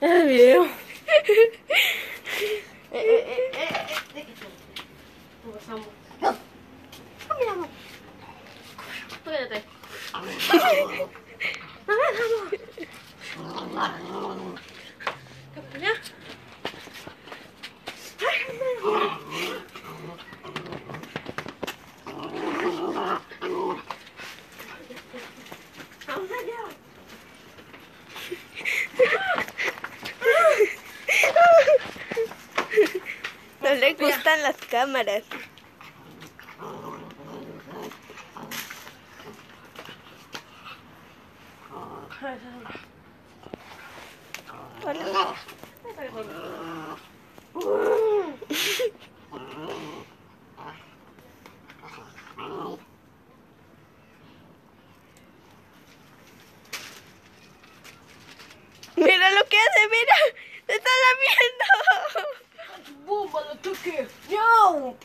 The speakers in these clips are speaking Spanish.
El video. Espérate. No le gustan las cámaras. Hola. Mira lo que hace, mira. Se está lamiendo. ¡Bomba de toque! ¡No!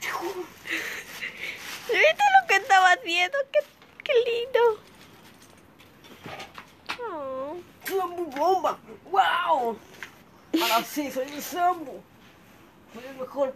¿Viste lo que estaba haciendo? Qué lindo. Oh. ¡Sambu bomba! ¡Wow! Ahora sí, soy el Sambu. Soy el mejor.